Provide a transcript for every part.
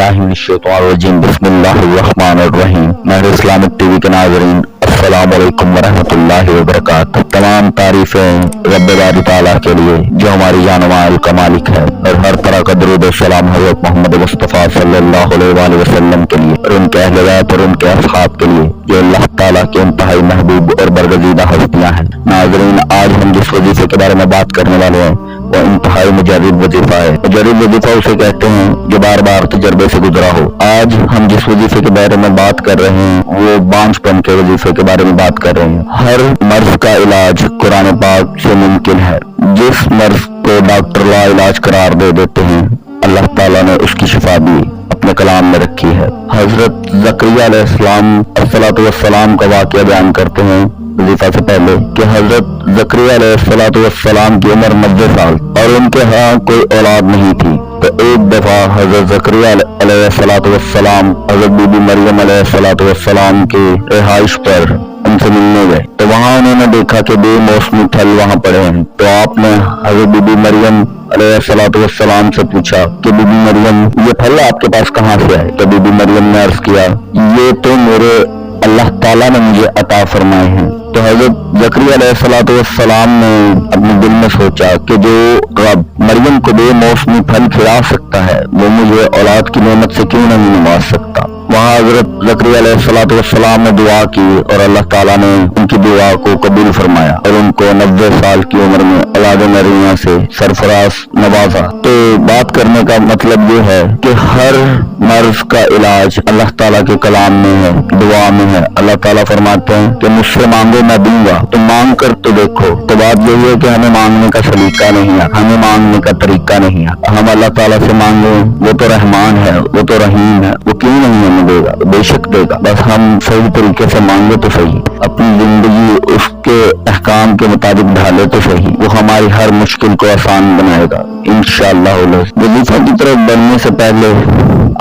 बिस्मिल्लाह मिनश्शैतानिर्रजीम बिस्मिल्लाहिर्रहमानिर्रहीम। मेरे Islamic TV के नाज़रीन अस्सलाम वालेकुम वरहमतुल्लाहि वबरकातुहू। तमाम तारीफें रब्बे बारी ताला के लिए जो हमारी जानवाल का मालिक है, और हर तरह का दरूद और सलाम हज़रत मोहम्मद मुस्तफ़ा सल्लल्लाहु अलैहि वसल्लम के लिए और उनके अहले बैत और उनके असहाब के लिए जो अल्लाह ताला के इंतहाई महबूब और बरगज़ीदा हस्तियां हैं। नाज़रीन, आज हम जिस वजीफे के बारे में बात करने वाले हैं वो इंतहाई मुजर्रिब वजीफा है। मुजर्रिब वजीफा उसे कहते हैं जो बार बार तजर्बे से गुजरा हो। आज हम जिस वजीफे के बारे में बात कर रहे हैं वो बांझपन के वजीफे के बारे में बात कर रहे हैं। हर मर्ज का इलाज कुरान पाक से मुमकिन है। जिस मर्ज को डॉक्टर लाइलाज करार दे देते हैं, अल्लाह ताला ने उसकी शिफा भी अपने कलाम में रखी है। हजरत ज़करिया अलैहिस्सलाम का वाक़या बयान करते हैं वजीफा से पहले कि हजरत ज़करिया अलैहिस्सलाम की उम्र 90 साल और उनके यहाँ कोई औलाद नहीं थी। तो एक दफा हजरत ज़करिया अलैहिस्सलाम हजरत बीबी मरियम अलैहिस्सलाम की रिहाइश पर उनसे मिलने गए। तो वहाँ उन्होंने देखा कि बेमौसमी फल वहाँ पड़े हैं। तो आपने हजरत बीबी मरियम अलैहिस्सलाम से पूछा कि बीबी मरियम, ये फल आपके पास कहाँ से आए? तो बीबी मरियम ने अर्ज किया, ये तो मेरे अल्लाह ताला ने मुझे अता फरमाए हैं। तो हजरत ज़करिया अलैहिस्सलाम ने अपने दिल में सोचा कि जो रब मरियम को बेमौसमी फल खिला सकता है वो मुझे औलाद की नेमत से क्यों नहीं नवाज सकता। वहाँ हजरत ज़करिया अलैहिस्सलाम ने दुआ की और अल्लाह ताला ने उनकी दुआ को कबूल फरमाया और उनको 90 साल की उम्र में औलाद नरीना से सरफराज नवाजा। तो बात करने का मतलब ये है कि हर मर्ज का इलाज अल्लाह ताला के कलाम में है, दुआ में है। अल्लाह ताला फरमाते हैं कि मुझसे मांगो मैं दूंगा, तो मांग कर तो देखो। तो बात यही है कि हमें मांगने का सलीका नहीं है, हमें मांगने का तरीका नहीं है। हम अल्लाह ताला से मांगे, वो तो रहमान है, वो तो रहीम है, वो क्यों नहीं हमें देगा? बेशक देगा, बस हम सही तरीके से मांगे तो सही, अपनी जिंदगी उसके अहकाम के मुताबिक ढाले तो सही। वो हमारी हर मुश्किल को आसान बनाएगा इंशाअल्लाह। वजीफा की तरफ बढ़ने से पहले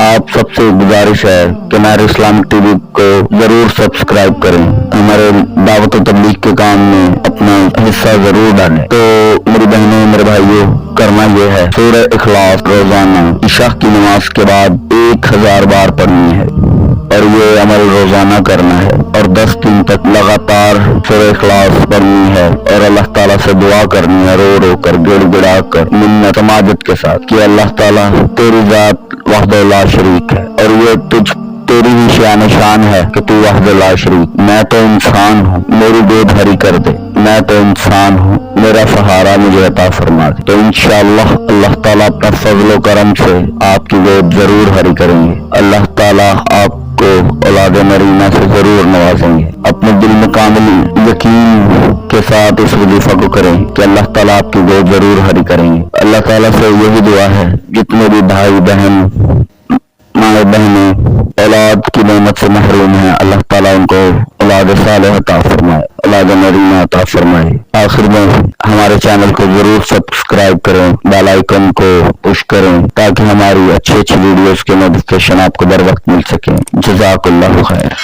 आप सबसे गुजारिश है कि मेरे इस्लामिक टीवी को जरूर सब्सक्राइब करें, हमारे दावत और तबलीग के काम में अपना हिस्सा जरूर डालें। तो मेरी बहनों, मेरे भाइयों, करना यह है, सूरह इखलास रोजाना इशा की नमाज के बाद 1000 बार पढ़नी है और ये अमल रोजाना करना है और 10 दिन तक लगातार सूरह इखलास पढ़नी है और अल्लाह ताला से दुआ करनी है, रो रो कर, गिड़गिड़ा कर, मिन्नत समाजत के साथ कि अल्लाह ताला तेरी जात वहदह ला शरीक है और ये तेरी ही शान है कि तू वहदह ला शरीक। मैं तो इंसान हूँ, मेरी गोद हरी कर दे, मैं तो इंसान हूँ, मेरा सहारा मुझे अता फरमा दे। तो इंशाअल्लाह अल्लाह ताला अपना फजल व करम से आपकी गोद जरूर हरी करेंगे। अल्लाह ताला आपको औलाद नरीना से जरूर नवाजेंगे। अपने दिल में कामिल यकीन के साथ इस वजीफा को करें कि अल्लाह ताला आपकी गोद जरूर हरी करेंगे। अल्लाह ताला से यही दुआ है, जितने भी भाई बहन माए बहनें औलाद की नेमत से महरूम हैं, अल्लाह ताला उनको औलाद सालेह अता फरमाए, औलाद नरीना अता फरमाए। आखिर में हमारे चैनल को जरूर सब्सक्राइब करें, बेल आइकन को पुश करें ताकि हमारी अच्छी वीडियोस के नोटिफिकेशन आपको बर वक्त मिल सके। जज़ाकुल्लाह खैर।